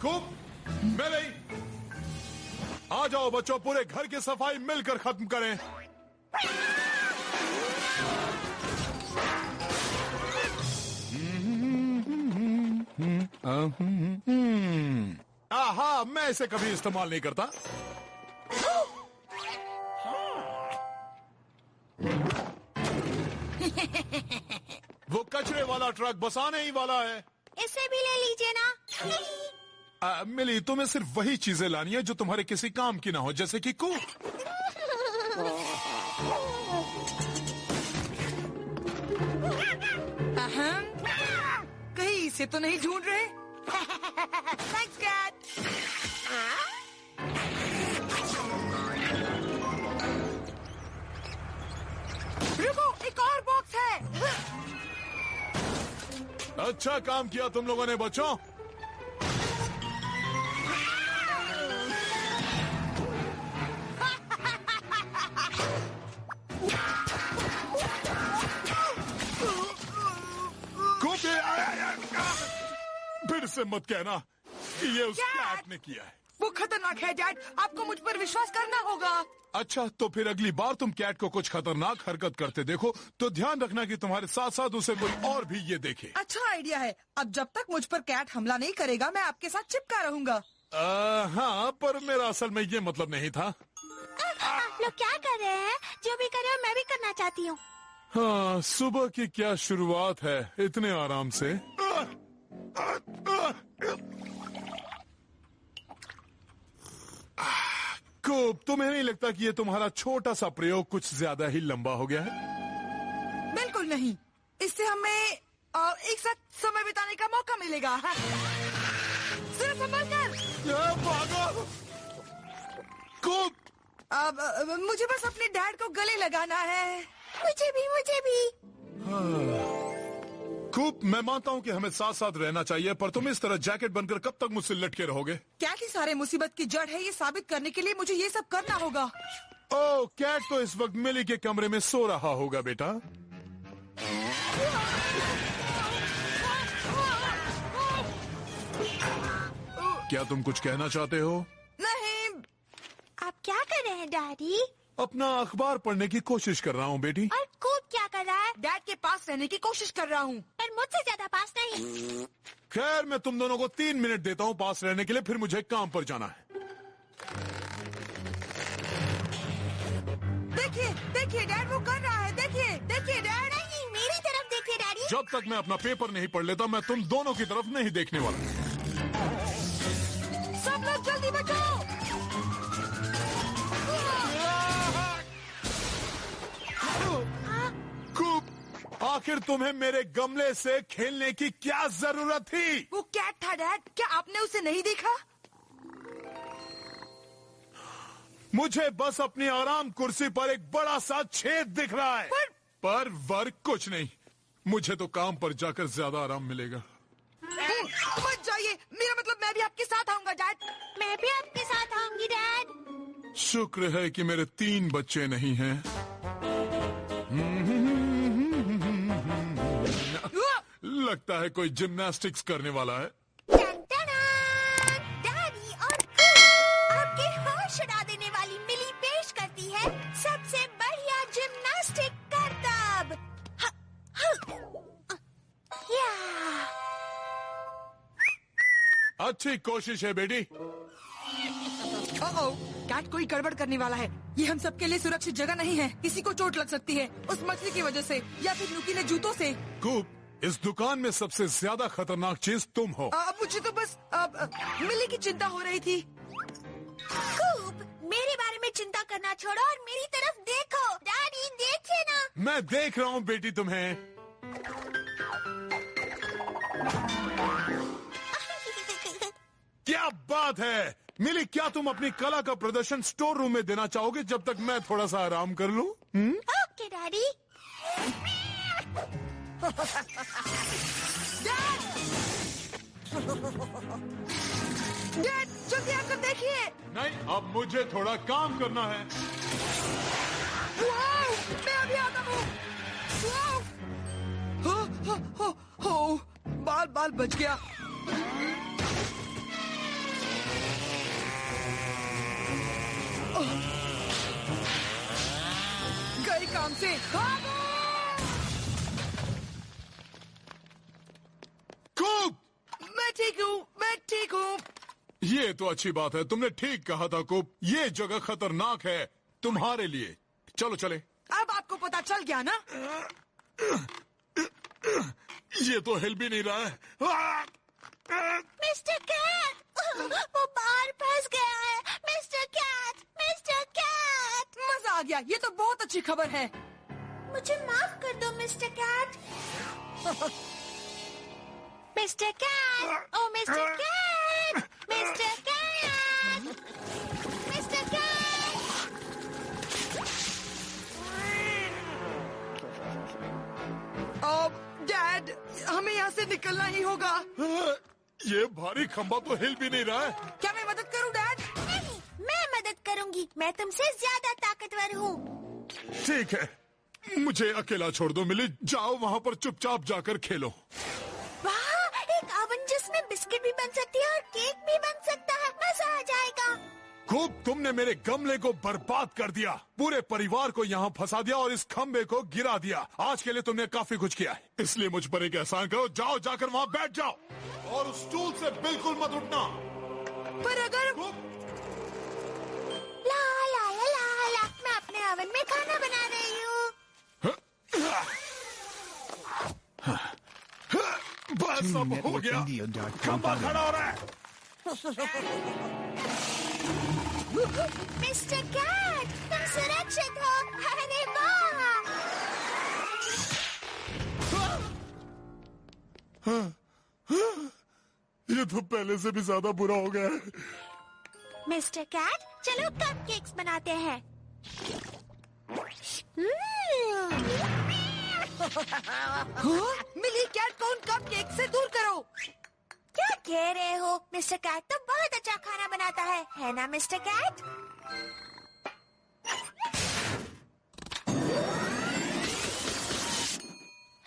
कूप, मेरे आ जाओ बच्चों, पूरे घर की सफाई मिलकर खत्म करें। आहा, मैं इसे कभी इस्तेमाल नहीं करता। वो कचरे वाला ट्रक बस आने ही वाला है। इसे भी ले लीजिए ना। मिली, तुम्हें सिर्फ वही चीजें लानी है जो तुम्हारे किसी काम की ना हो, जैसे कि कूप। कहीं इसे तो नहीं ढूंढ रहे? Thanks Cat. रुको, एक और बॉक्स है। अच्छा काम किया तुम लोगों ने बच्चों। फिर से मत कहना कि ये उस कैट ने किया है। वो खतरनाक है डैड, आपको मुझ पर विश्वास करना होगा। अच्छा, तो फिर अगली बार तुम कैट को कुछ खतरनाक हरकत करते देखो तो ध्यान रखना कि तुम्हारे साथ साथ उसे कोई और भी ये देखे। अच्छा आइडिया है। अब जब तक मुझ पर कैट हमला नहीं करेगा मैं आपके साथ चिपका रहूंगा। हाँ, पर मेरा असल में ये मतलब नहीं था। आप लोग क्या कर रहे हैं? जो भी कर रहे हो मैं भी करना चाहती हूँ। हाँ, सुबह की क्या शुरुआत है इतने आराम से। कूप, तुम्हें नहीं लगता कि ये तुम्हारा छोटा सा प्रयोग कुछ ज्यादा ही लंबा हो गया है? बिल्कुल नहीं, इससे हमें एक साथ समय बिताने का मौका मिलेगा। सिर्फ संभल कर। भागो कूप। अब मुझे बस अपने डैड को गले लगाना है। मुझे भी। कूप, मैं मानता हूँ कि हमें साथ साथ रहना चाहिए, पर तुम इस तरह जैकेट बनकर कब तक मुझसे लटके रहोगे? कैट ही सारे मुसीबत की जड़ है, ये साबित करने के लिए मुझे ये सब करना होगा। ओह, कैट तो इस वक्त मिली के कमरे में सो रहा होगा बेटा। क्या तुम कुछ कहना चाहते हो? नहीं। आप क्या कर रहे हैं डैडी? अपना अखबार पढ़ने की कोशिश कर रहा हूँ बेटी। और कूप क्या कर रहा है? डैड के पास रहने की कोशिश कर रहा हूँ। पर मुझसे ज्यादा पास नहीं। खैर, मैं तुम दोनों को 3 मिनट देता हूँ पास रहने के लिए, फिर मुझे काम पर जाना है। देखिए डैड, वो कर रहा है। देखिए डैड। नहीं, मेरी तरफ देखिए डैडी। जब तक मैं अपना पेपर नहीं पढ़ लेता मैं तुम दोनों की तरफ नहीं देखने वाला। सब लोग जल्दी बचाओ। कूप, आखिर तुम्हें मेरे गमले से खेलने की क्या जरूरत थी? वो कैट था डैड, क्या आपने उसे नहीं देखा? मुझे बस अपनी आराम कुर्सी पर एक बड़ा सा छेद दिख रहा है, पर वर्क कुछ नहीं। मुझे तो काम पर जाकर ज्यादा आराम मिलेगा। मत जाइए, मेरा मतलब मैं भी आपके साथ आऊंगा डैड। मैं भी आपके साथ आऊंगी डैड। शुक्र है कि मेरे 3 बच्चे नहीं हैं। लगता है कोई जिम्नास्टिक्स करने वाला है। डैडी और कूप, आपके होश उड़ा देने वाली मिली पेश करती है सबसे बढ़िया जिम्नास्टिक करतब। अच्छी कोशिश है बेटी। कैट कोई गड़बड़ करने वाला है। ये हम सबके लिए सुरक्षित जगह नहीं है। किसी को चोट लग सकती है, उस मछली की वजह से या फिर नुकीले जूतों से। कूप, इस दुकान में सबसे ज्यादा खतरनाक चीज तुम हो। मुझे तो बस मिली की चिंता हो रही थी। कूप, मेरे बारे में चिंता करना छोड़ो और मेरी तरफ देखो। डैडी देखिए ना। मैं देख रहा हूँ बेटी तुम्हें। क्या बात है मिली, क्या तुम अपनी कला का प्रदर्शन स्टोर रूम में देना चाहोगे जब तक मैं थोड़ा सा आराम कर लूं? Okay daddy. डैड जल्दी आकर देखिए। नहीं, अब मुझे थोड़ा काम करना है। वाओ, मैं अभी आता हूँ। वाओ, हो, बाल बच गया। गई काम से। कूप! मैं ठीक हूँ। ये तो अच्छी बात है, तुमने ठीक कहा था कूप। ये जगह खतरनाक है तुम्हारे लिए। चलो चले। अब आपको पता चल गया ना? ये तो हिल भी नहीं रहा है। मिस्टर कैट, वो बाहर फंस गया है। Mister Cat. मजा आ गया, ये तो बहुत अच्छी खबर है। मुझे माफ कर दो mister cat. Mister cat, oh mister cat, mister cat, mister cat. Dad, हमें यहाँ से निकलना ही होगा। ये भारी खंबा तो हिल भी नहीं रहा है। क्या मैं मदद करूँ डैड? नहीं, मैं मदद करूंगी। मैं तुमसे ज्यादा ताकतवर हूँ। ठीक है, मुझे अकेला छोड़ दो मिली। जाओ वहाँ पर चुपचाप जाकर खेलो। वाह, एक ओवन जिसमें बिस्किट भी बन सकती है और केक भी बन सकता है। मजा आ जाएगा। खूब, तुमने मेरे गमले को बर्बाद कर दिया, पूरे परिवार को यहाँ फंसा दिया और इस खंबे को गिरा दिया। आज के लिए तुमने काफी कुछ किया है, इसलिए मुझ पर एक एहसान करो। जाओ, जाकर वहाँ बैठ जाओ और उस स्टूल से बिल्कुल मत उठना। पर अगर ला ला ला ला ला, मैं अपने ओवन में खाना बना रही हूँ। बस अब हो गया, खंबा खड़ा हो रहा है। मिस्टर कैट, तुम सुरक्षित हो। अरे वाह! ये तो पहले से भी ज्यादा बुरा हो गया है। मिस्टर कैट, चलो कपकेक्स बनाते हैं। मिली, कैट को उन कपकेक से दूर करो। क्या कह रहे हो? मिस्टर कैट तो बहुत अच्छा खाना बनाता है ना मिस्टर कैट?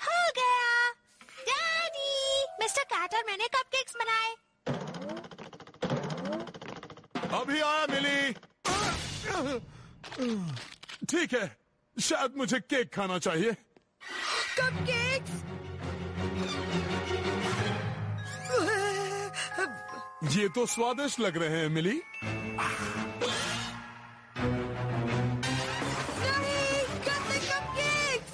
हो गया। डैडी, मिस्टर कैट और मैंने कपकेक्स बनाए। अभी आया मिली। ठीक है, शायद मुझे केक खाना चाहिए। कपकेक्स। ये तो स्वादिष्ट लग रहे हैं मिली। नहीं, गंदे कपकेक्स।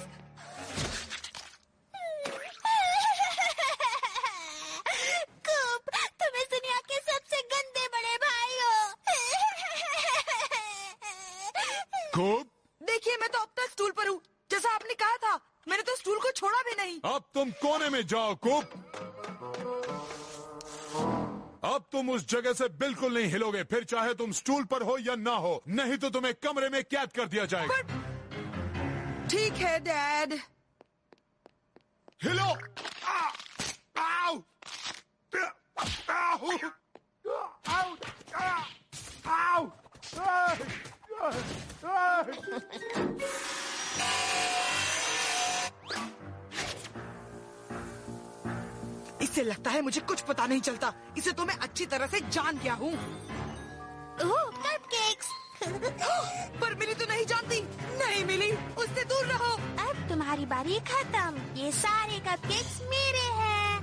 कूप, तुम इस दुनिया के सबसे गंदे बड़े भाई हो। खूब, देखिए, मैं तो अब तक स्टूल पर हूँ, जैसा आपने कहा था। मैंने तो स्टूल को छोड़ा भी नहीं। अब तुम कोने में जाओ कूप। अब तुम उस जगह से बिल्कुल नहीं हिलोगे, फिर चाहे तुम स्टूल पर हो या ना हो, नहीं तो तुम्हें कमरे में कैद कर दिया जाएगा। ठीक है डैड। हिलो। आओ! आओ! आओ! इससे लगता है मुझे कुछ पता नहीं चलता। इसे तो मैं अच्छी तरह से जान गया हूँ। ओह, कपकेक्स। पर मिली तो नहीं जानती। नहीं मिली, उससे दूर रहो। अब तुम्हारी बारी खत्म। ये सारे कपकेक्स मेरे हैं।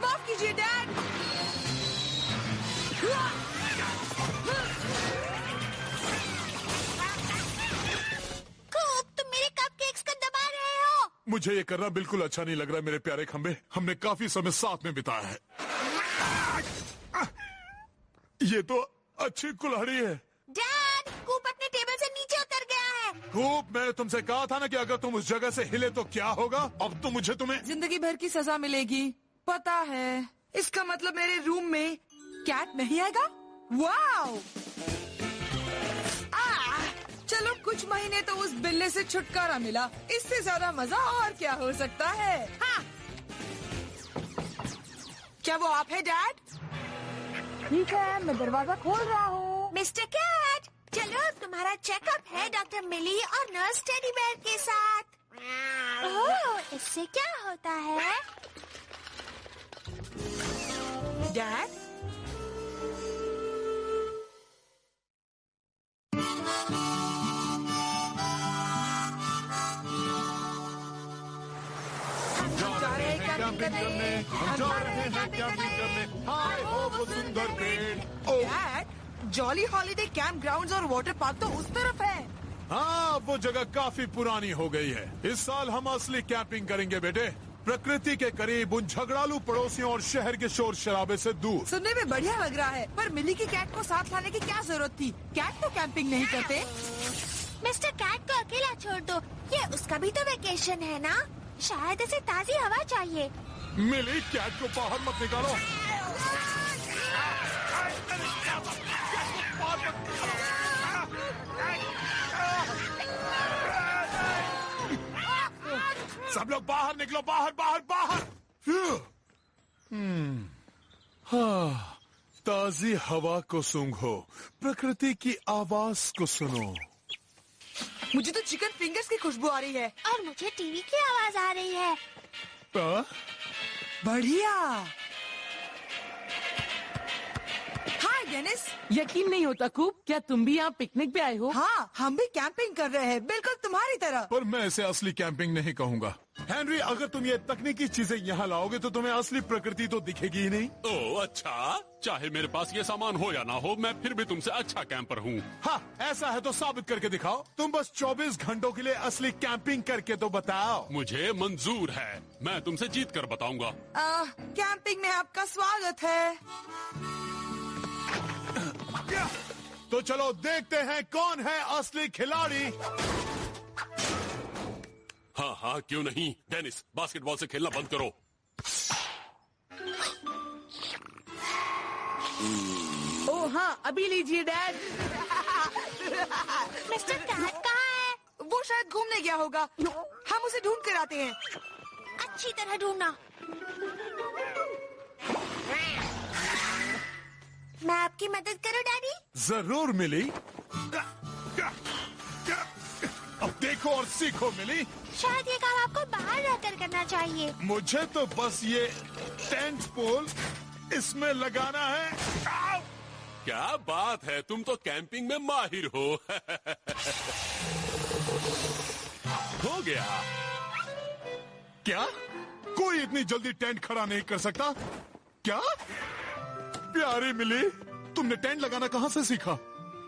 माफ कीजिए डैड। कूप, तुम मेरे कपकेक्स को दबा रहे हो। मुझे ये करना बिल्कुल अच्छा नहीं लग रहा मेरे प्यारे खंबे। हमने काफी समय साथ में बिताया है। ये तो अच्छी कुल्हाड़ी है। डैड, कूप अपने टेबल से नीचे उतर गया है। खूब, मैंने तुमसे कहा था ना कि अगर तुम उस जगह से हिले तो क्या होगा। अब तो मुझे तुम्हें जिंदगी भर की सजा मिलेगी, पता है। इसका मतलब मेरे रूम में कैट नहीं आएगा। वाओ! चलो, कुछ महीने तो उस बिल्ले से छुटकारा मिला। इससे ज्यादा मजा और क्या हो सकता है। हाँ। क्या वो आप है डैड? ठीक है, मैं दरवाजा खोल रहा हूँ। मिस्टर कैट, चलो तुम्हारा चेकअप है डॉक्टर मिली और नर्स टेडी बेयर के साथ। ओह, इससे क्या होता है? डैड? कैंपिंग करने, हम जा रहे हैं कैंपिंग करने। हाय हो वो सुंदर पेड़। Oh dad, jolly holiday camp grounds और वाटर पार्क तो उस तरफ है। हाँ, वो जगह काफी पुरानी हो गई है। इस साल हम असली कैंपिंग करेंगे बेटे, प्रकृति के करीब, उन झगड़ालू पड़ोसियों और शहर के शोर शराबे से दूर। सुनने में बढ़िया लग रहा है, पर मिली की कैट को साथ लाने की क्या जरूरत थी? कैट तो कैंपिंग नहीं करते। मिस्टर कैट को अकेला छोड़ दो, ये उसका भी तो वेकेशन है ना। शायद इसे ताजी हवा चाहिए। मिली, कैट को बाहर मत निकालो। सब लोग बाहर निकलो, बाहर बाहर बाहर। हाँ, ताजी हवा को सूंघो, प्रकृति की आवाज को सुनो। मुझे तो चिकन फिंगर्स की खुशबू आ रही है। और मुझे टीवी की आवाज आ रही है। बढ़िया। हाय डेनिस। यकीन नहीं होता कूप, क्या तुम भी यहाँ पिकनिक पे आए हो? हाँ, हम भी कैंपिंग कर रहे हैं, बिल्कुल तुम्हारी तरह। पर मैं इसे असली कैंपिंग नहीं कहूँगा। हेनरी, अगर तुम ये तकनीकी चीजें यहाँ लाओगे तो तुम्हें असली प्रकृति तो दिखेगी ही नहीं। ओह अच्छा, चाहे मेरे पास ये सामान हो या ना हो, मैं फिर भी तुमसे अच्छा कैंपर हूँ। हाँ, ऐसा है तो साबित करके दिखाओ। तुम बस 24 घंटों के लिए असली कैंपिंग करके तो बताओ। मुझे मंजूर है, मैं तुमसे जीत कर बताऊंगा। कैंपिंग में आपका स्वागत है। तो चलो देखते हैं कौन है असली खिलाड़ी। हाँ हाँ, क्यों नहीं। डेनिस, बास्केटबॉल से खेलना बंद करो। ओह हाँ, अभी लीजिए डैड। मिस्टर कैट कहाँ है? वो शायद घूमने गया होगा, हम उसे ढूंढ कर आते हैं। अच्छी तरह ढूंढना। मैं आपकी मदद करूं डैडी? जरूर मिली। अब देखो और सीखो मिली। शायद ये काम आपको बाहर रहकर करना चाहिए। मुझे तो बस ये टेंट पोल इसमें लगाना है। आओ! क्या बात है, तुम तो कैंपिंग में माहिर हो। हो गया। क्या कोई इतनी जल्दी टेंट खड़ा नहीं कर सकता? क्या प्यारी मिली, तुमने टेंट लगाना कहाँ से सीखा?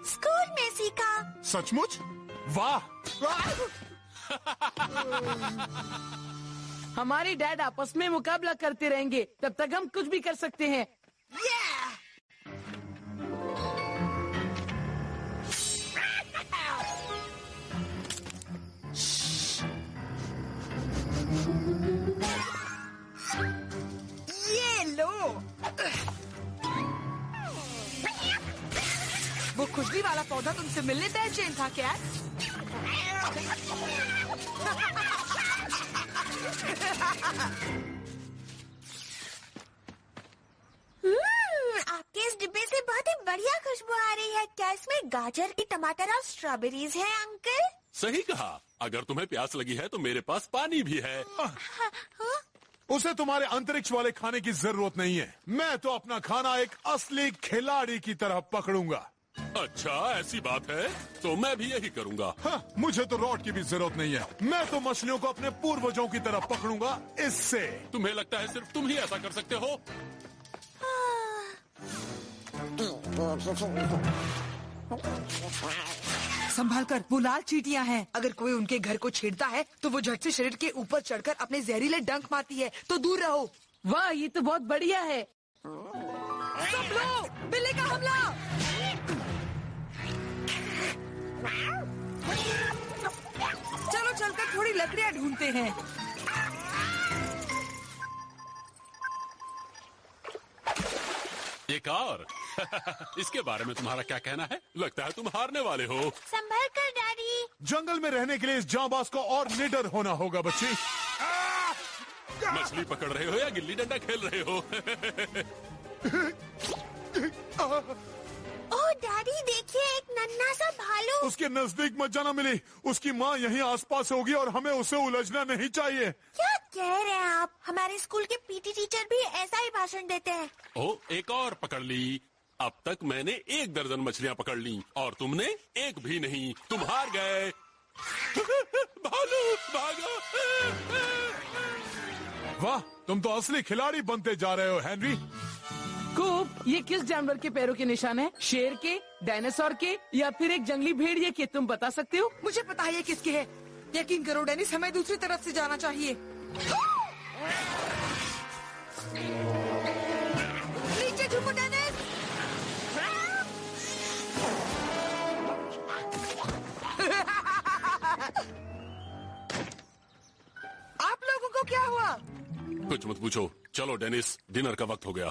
स्कूल में सीखा। सचमुच? वाह। हमारे डैड आपस में मुकाबला करते रहेंगे, तब तक हम कुछ भी कर सकते हैं। ये लो। वो खुशबू वाला पौधा तुमसे मिलने बेचैन था क्या? आपके इस डिब्बे से बहुत ही बढ़िया खुशबू आ रही है। क्या इसमें गाजर, टमाटर और स्ट्रॉबेरीज हैं अंकल? सही कहा। अगर तुम्हें प्यास लगी है तो मेरे पास पानी भी है। उसे तुम्हारे अंतरिक्ष वाले खाने की जरूरत नहीं है। मैं तो अपना खाना एक असली खिलाड़ी की तरह पकड़ूंगा। अच्छा, ऐसी बात है तो मैं भी यही करूंगा। हाँ, मुझे तो रॉड की भी जरूरत नहीं है। मैं तो मछलियों को अपने पूर्वजों की तरह पकड़ूंगा। इससे तुम्हें लगता है सिर्फ तुम ही ऐसा कर सकते हो? संभाल कर, वो लाल चींटियां हैं। अगर कोई उनके घर को छेड़ता है तो वो झट से शरीर के ऊपर चढ़कर अपने जहरीले डंक मारती है, तो दूर रहो। वाह, ये तो बहुत बढ़िया है। सब लो, बिल्ली का हमला। चलो चलकर थोड़ी लकड़ियां ढूंढते हैं। एक और। इसके बारे में तुम्हारा क्या कहना है? लगता है तुम हारने वाले हो। संभल कर डैडी। जंगल में रहने के लिए इस जांबाज को और निडर होना होगा बच्ची। मछली पकड़ रहे हो या गिल्ली डंडा खेल रहे हो? ओह डैडी, देखिए एक नन्हा सा भालू। उसके नजदीक मत जाना मिली। उसकी माँ यहीं आसपास होगी और हमें उसे उलझना नहीं चाहिए। क्या कह रहे हैं आप? हमारे स्कूल के पीटी टीचर भी ऐसा ही भाषण देते हैं। ओ, एक और पकड़ ली। अब तक मैंने 1 दर्जन मछलियाँ पकड़ ली और तुमने एक भी नहीं। तुम हार गए। भालू भागो। वाह, तुम तो असली खिलाड़ी बनते जा रहे हो हेनरी। कूप, ये किस जानवर के पैरों के निशान है? शेर के, डायनासोर के या फिर एक जंगली भेड़िए के? तुम बता सकते हो? मुझे पता है ये किसके है। यकीन करो डेनिस, हमें दूसरी तरफ से जाना चाहिए। नीचे झुको डेनिस। आप लोगों को क्या हुआ? कुछ मत पूछो। चलो डेनिस, डिनर का वक्त हो गया।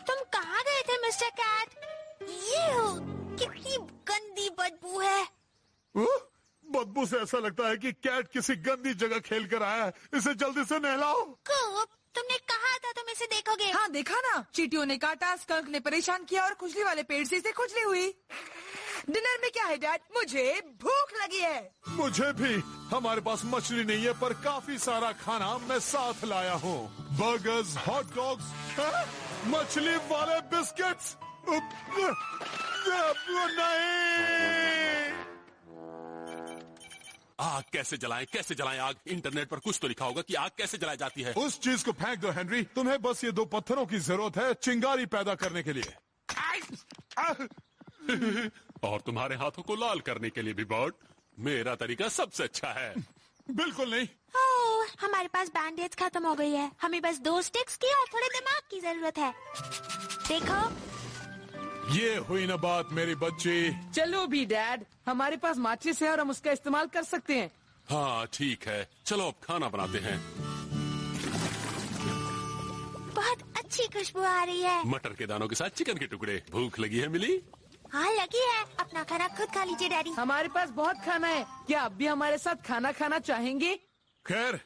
तुम कहाँ गए थे मिस्टर कैट? ये कितनी गंदी बदबू है। बदबू से ऐसा लगता है कि कैट किसी गंदी जगह खेल कर आया है। इसे जल्दी से नहलाओ। कूप, तुमने कहा था तुम इसे देखोगे। हाँ देखा ना, चींटियों ने काटा, स्कंक ने परेशान किया और खुजली वाले पेड़ से इसे खुजली हुई। डिनर में क्या है डैड? मुझे भूख लगी है। मुझे भी। हमारे पास मछली नहीं है पर काफी सारा खाना मैं साथ लाया हूँ। बर्गर्स, हॉट डॉग्स, मछली वाले बिस्किट्स। नहीं। आग कैसे जलाएं? कैसे जलाएं आग? इंटरनेट पर कुछ तो लिखा होगा कि आग कैसे जलाई जाती है। उस चीज को फेंक दो हेनरी। तुम्हें बस ये 2 पत्थरों की जरूरत है चिंगारी पैदा करने के लिए। और तुम्हारे हाथों को लाल करने के लिए भी बर्ड। मेरा तरीका सबसे अच्छा है। बिल्कुल नहीं। ओह, हमारे पास बैंडेज खत्म हो गई है। हमें बस 2 स्टिक्स की और थोड़े दिमाग की जरूरत है। देखो, ये हुई ना बात मेरी बच्ची। चलो भी डैड, हमारे पास माचिस है और हम उसका इस्तेमाल कर सकते हैं। हाँ ठीक है, चलो अब खाना बनाते हैं। बहुत अच्छी खुशबू आ रही है। मटर के दानों के साथ चिकन के टुकड़े। भूख लगी है मिली? हाँ लगी है। अपना खाना खुद खा लीजिए डैडी। हमारे पास बहुत खाना है। क्या आप भी हमारे साथ खाना खाना चाहेंगे? खैर,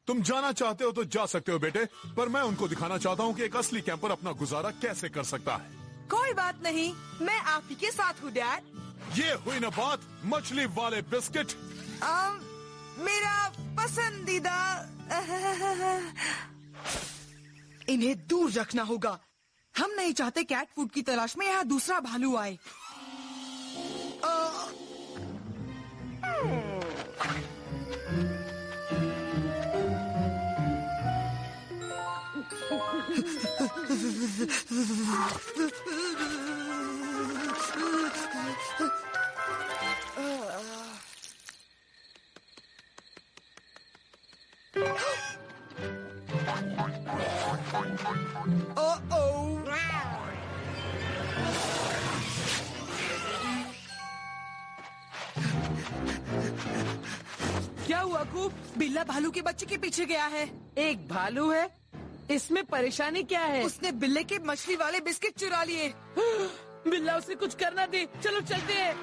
तुम जाना चाहते हो तो जा सकते हो बेटे, पर मैं उनको दिखाना चाहता हूँ कि एक असली कैंपर अपना गुजारा कैसे कर सकता है। कोई बात नहीं, मैं आप ही के साथ हूँ डैड। ये हुई ना बात मछली वाले बिस्किट। मेरा पसंदीदा। इन्हें दूर रखना होगा। हम नहीं चाहते कैट फूड की तलाश में यहाँ दूसरा भालू आए। क्या हुआ कूप? बिल्ला भालू के बच्चे के पीछे गया है। एक भालू है? इसमें परेशानी क्या है? उसने बिल्ले के मछली वाले बिस्किट चुरा लिए। बिल्ला उसे कुछ करना दे। चलो चलते हैं।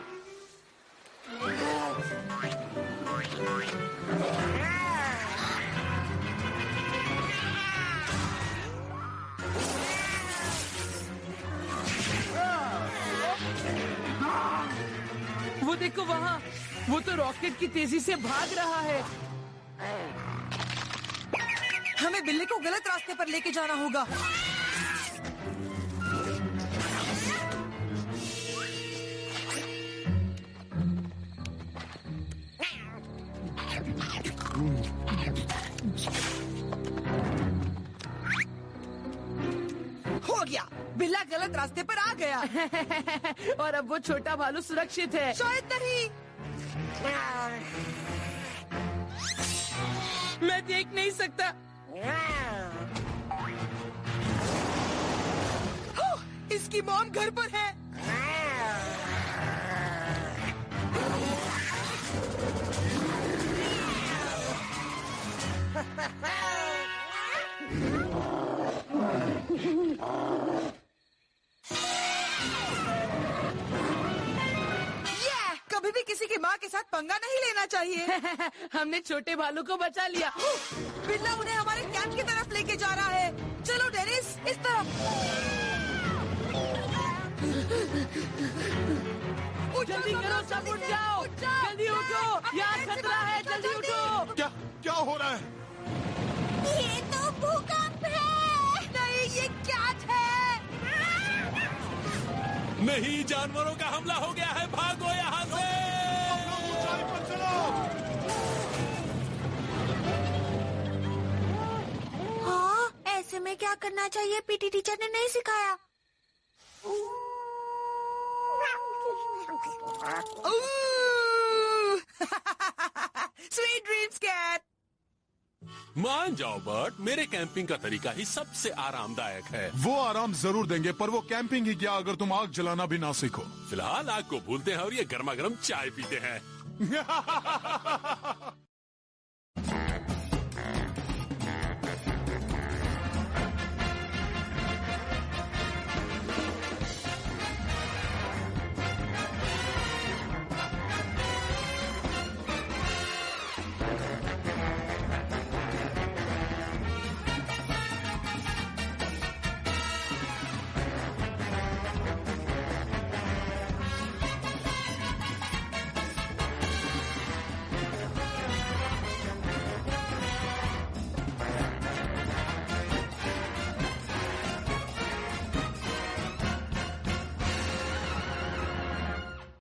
वो देखो वहाँ, वो तो रॉकेट की तेजी से भाग रहा है। हमें बिल्ली को गलत रास्ते पर लेके जाना होगा। हो गया, बिल्ला गलत रास्ते पर आ गया। और अब वो छोटा भालू सुरक्षित है। शायद नहीं। मैं देख नहीं सकता। इसकी मॉम घर पर है। कभी भी किसी की माँ के साथ पंगा नहीं लेना चाहिए। हमने छोटे भालू को बचा लिया। बिल्ला उन्हें हमारे कैंप की तरफ लेके जा रहा है। चलो डेनिस, इस तरफ। जल्दी करो, सब उठ जाओ, जल्दी उठो, यहाँ खतरा है, जल्दी उठो। क्या हो रहा है? ये तो भूकंप है। नहीं, ये कैट है। नहीं, जानवरों का हमला हो गया है, भागो यहाँ से। ऊंचाई पर चलो। हाँ, ऐसे में क्या करना चाहिए? पीटी टीचर ने नहीं सिखाया। Sweet dreams Cat. मान जाओ बर्ट, मेरे कैंपिंग का तरीका ही सबसे आरामदायक है। वो आराम जरूर देंगे, पर वो कैंपिंग ही क्या अगर तुम आग जलाना भी ना सीखो। फिलहाल आग को भूलते हैं और ये गर्मा गर्म चाय पीते हैं।